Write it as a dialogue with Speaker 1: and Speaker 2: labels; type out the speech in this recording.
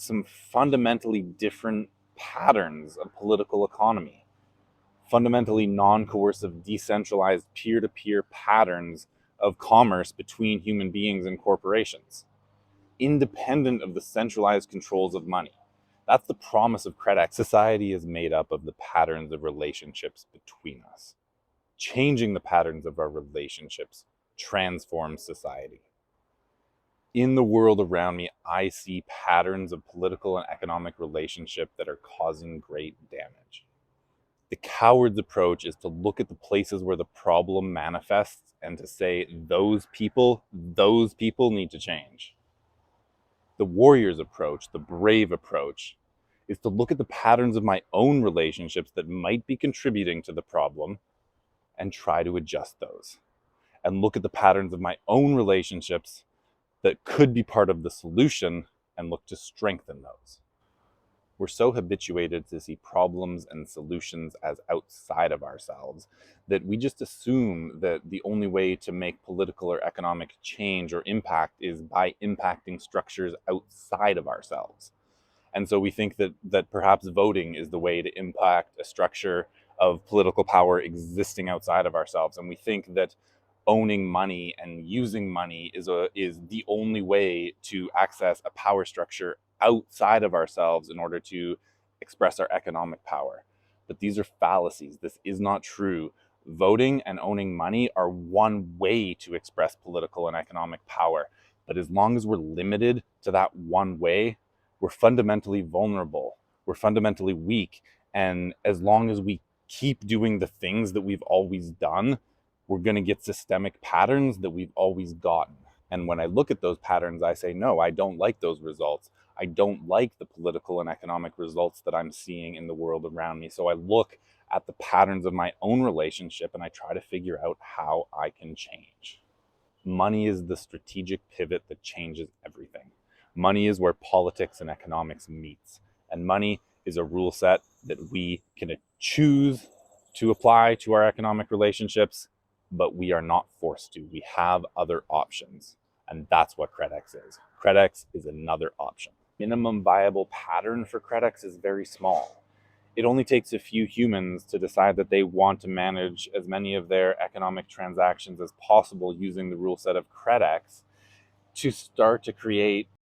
Speaker 1: some fundamentally different patterns of political economy, fundamentally non-coercive, decentralized, peer-to-peer patterns of commerce between human beings and corporations, independent of the centralized controls of money. That's the promise of credex. Society is made up of the patterns of relationships between us. Changing the patterns of our relationships transforms society. In the world around me, I see patterns of political and economic relationship that are causing great damage. The coward's approach is to look at the places where the problem manifests and to say, those people need to change. The warrior's approach, the brave approach, is to look at the patterns of my own relationships that might be contributing to the problem and try to adjust those. And look at the patterns of my own relationships that could be part of the solution and look to strengthen those. We're so habituated to see problems and solutions as outside of ourselves that we just assume that the only way to make political or economic change or impact is by impacting structures outside of ourselves. And so we think that perhaps voting is the way to impact a structure of political power existing outside of ourselves. And we think that owning money and using money is the only way to access a power structure outside of ourselves in order to express our economic power. But these are fallacies. This is not true. Voting and owning money are one way to express political and economic power. But as long as we're limited to that one way, we're fundamentally vulnerable. We're fundamentally weak. And as long as we keep doing the things that we've always done, we're going to get systemic patterns that we've always gotten. And when I look at those patterns, I say, no, I don't like those results. I don't like the political and economic results that I'm seeing in the world around me. So I look at the patterns of my own relationship and I try to figure out how I can change. Money is the strategic pivot that changes everything. Money is where politics and economics meets. And money is a rule set that we can choose to apply to our economic relationships, but we are not forced to. We have other options. And that's what credex is. Credex is another option. Minimum viable pattern for credex is very small. It only takes a few humans to decide that they want to manage as many of their economic transactions as possible using the rule set of credex to start to create